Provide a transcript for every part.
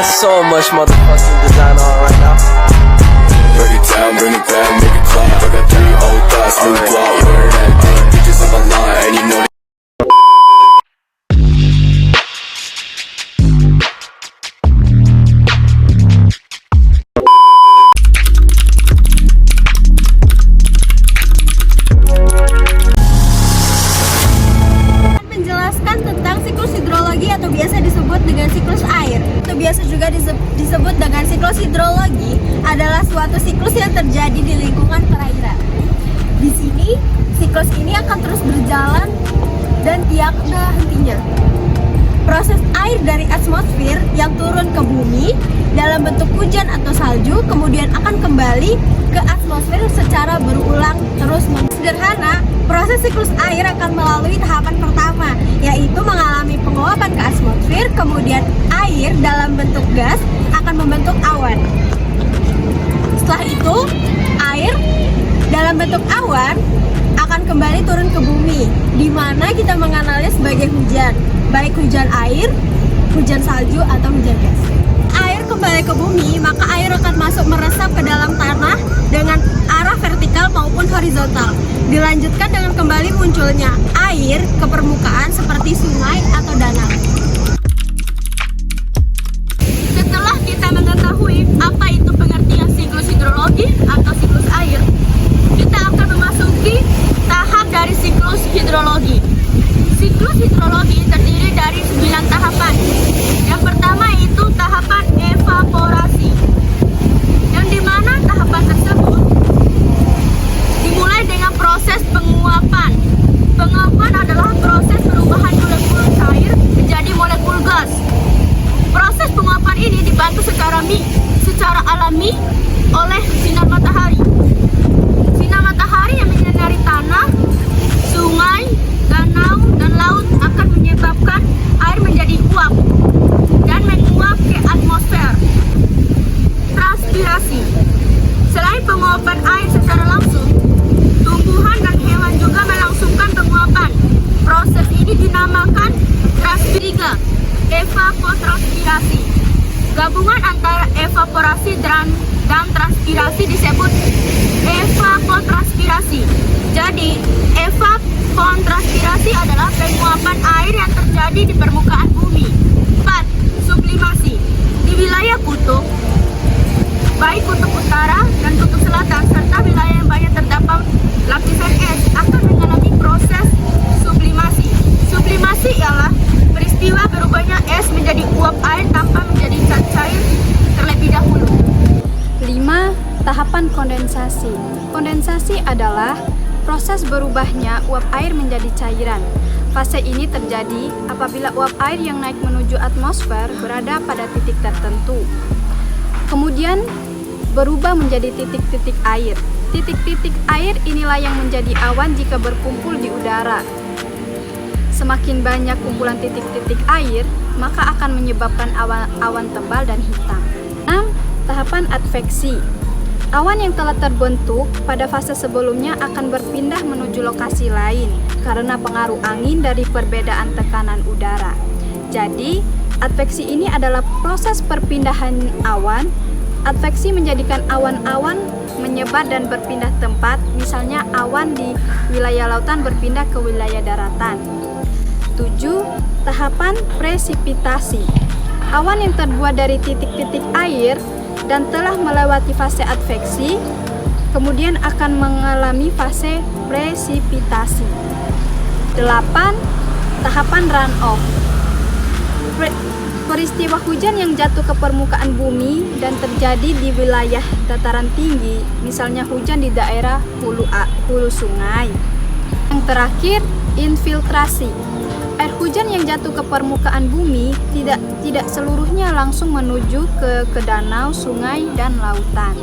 got so much motherfucking design on right now. Break it down, bring it back, make it clap. I got 3 old thoughts, new block, wear that thing. Bitches on my line, and you know menjelaskan tentang siklus hidrologi atau biasa disebut dengan siklus air atau biasa juga disebut dengan siklus hidrologi adalah suatu siklus yang terjadi di lingkungan perairan. Di sini siklus ini akan terus berjalan dan tiada hentinya. Proses air dari atmosfer yang turun ke bumi dalam bentuk hujan atau salju kemudian akan kembali ke atmosfer secara berulang terus. Sederhana, proses siklus air akan melalui tahapan pertama, yaitu mengalami penguapan ke atmosfer, kemudian air dalam bentuk gas akan membentuk awan. Setelah itu, air dalam bentuk awan akan kembali turun ke bumi, di mana kita mengenalnya sebagai hujan, baik hujan air, hujan salju, atau hujan gas. Air kembali ke bumi, maka air akan masuk meresap ke dalam tanah dengan arah vertikal maupun horizontal. Dilanjutkan dengan kembali munculnya air ke permukaan seperti sungai atau danau. Setelah kita mengetahui apa itu pengertian siklus hidrologi atau siklus air, kita akan memasuki tahap dari siklus hidrologi. Siklus hidrologi terdiri dari 9 tahapan. Yang pertama itu tahapan evaporasi, yang dimana tahapan tersebut dimulai dengan proses penguapan. Penguapan adalah proses perubahan molekul cair menjadi molekul gas. Proses penguapan ini dibantu secara alami oleh sinar matahari. Sinar matahari yang menyinari tanah, sungai, danau, dan laut akan menyebabkan air menjadi uap dan menguap ke atmosfer. Transpirasi. Selain penguapan air secara langsung, tumbuhan dan hewan juga melangsungkan penguapan. Proses ini dinamakan transpirasi, evapotranspirasi. Gabungan antara evaporasi dan transpirasi disebut evapotranspirasi. Jadi, evapotranspirasi adalah penguapan air yang terjadi di permukaan bumi. 4. Sublimasi. Di wilayah kutub, baik kutub utara dan kutub selatan, serta wilayah yang banyak terdapat lapisan es, akan mengalami proses sublimasi. Sublimasi ialah peristiwa berubahnya es menjadi uap air tanpa menjadi cat cair terlebih dahulu. 5. Tahapan kondensasi. Kondensasi adalah proses berubahnya uap air menjadi cairan. Fase ini terjadi apabila uap air yang naik menuju atmosfer berada pada titik tertentu. Kemudian berubah menjadi titik-titik air. Titik-titik air inilah yang menjadi awan jika berkumpul di udara. Semakin banyak kumpulan titik-titik air, maka akan menyebabkan awan tebal dan hitam. 6. Tahapan adveksi. Awan yang telah terbentuk pada fase sebelumnya akan berpindah menuju lokasi lain karena pengaruh angin dari perbedaan tekanan udara. Jadi, adveksi ini adalah proses perpindahan awan. Adveksi menjadikan awan-awan menyebar dan berpindah tempat, misalnya awan di wilayah lautan berpindah ke wilayah daratan. 7. Tahapan presipitasi. Awan yang terbuat dari titik-titik air dan telah melewati fase adveksi, kemudian akan mengalami fase presipitasi. 8. Tahapan runoff. Peristiwa hujan yang jatuh ke permukaan bumi dan terjadi di wilayah dataran tinggi, misalnya hujan di daerah hulu sungai. Yang terakhir, infiltrasi. Air hujan yang jatuh ke permukaan bumi tidak seluruhnya langsung menuju ke danau, sungai, dan lautan.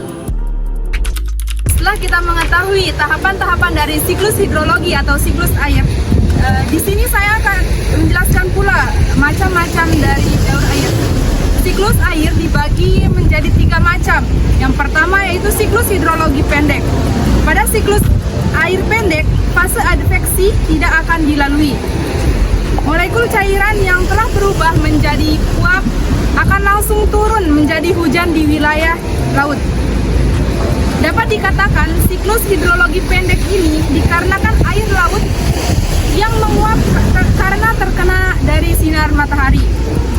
Setelah kita mengetahui tahapan-tahapan dari siklus hidrologi atau siklus air, di sini saya akan menjelaskan pula macam-macam dari daur air. Siklus air dibagi menjadi 3 macam. Yang pertama yaitu siklus hidrologi pendek. Pada siklus air pendek, fase adveksi tidak akan dilalui. Molekul cairan yang telah berubah menjadi uap akan langsung turun menjadi hujan di wilayah laut. Dapat dikatakan siklus hidrologi pendek ini dikarenakan air laut yang menguap karena terkena dari sinar matahari.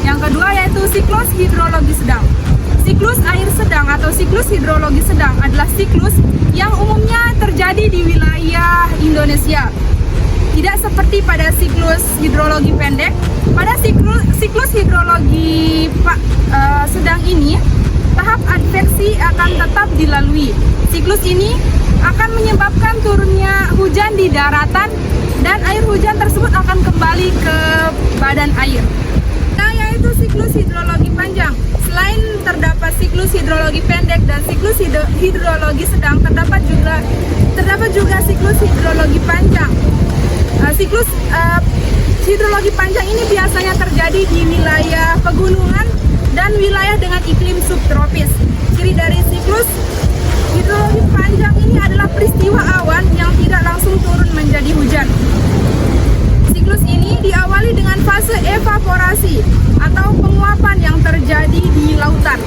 Yang kedua yaitu siklus hidrologi sedang. Siklus air sedang atau siklus hidrologi sedang adalah siklus yang umumnya terjadi di wilayah Indonesia. Tidak seperti pada siklus hidrologi pendek. Pada siklus hidrologi sedang ini, tahap adveksi akan tetap dilalui. Siklus ini akan menyebabkan turunnya hujan di daratan dan air hujan tersebut akan kembali ke badan air. Nah, yaitu siklus hidrologi panjang. Selain terdapat siklus hidrologi pendek dan siklus hidrologi sedang, terdapat juga siklus hidrologi panjang. Siklus hidrologi panjang ini biasanya terjadi di wilayah pegunungan dan wilayah dengan iklim subtropis. Ciri dari siklus hidrologi panjang ini adalah peristiwa awan yang tidak langsung turun menjadi hujan. Siklus ini diawali dengan fase evaporasi atau penguapan yang terjadi di lautan,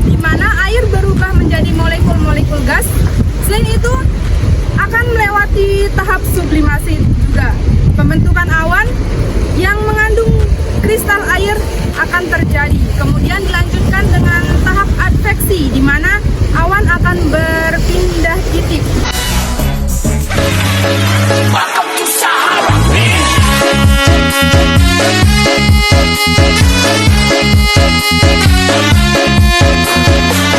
di mana air berubah menjadi molekul-molekul gas. Selain itu, akan melewati tahap sublimasi juga. Pembentukan awan yang mengandung kristal air akan terjadi. Kemudian dilanjutkan dengan tahap adveksi, di mana awan akan berpindah titik.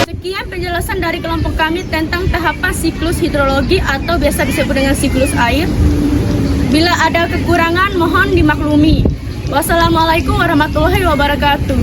Sekian penjelasan dari kelompok kami tentang tahapan siklus hidrologi atau biasa disebut dengan siklus air. Bila ada kekurangan mohon dimaklumi. Wassalamualaikum warahmatullahi wabarakatuh.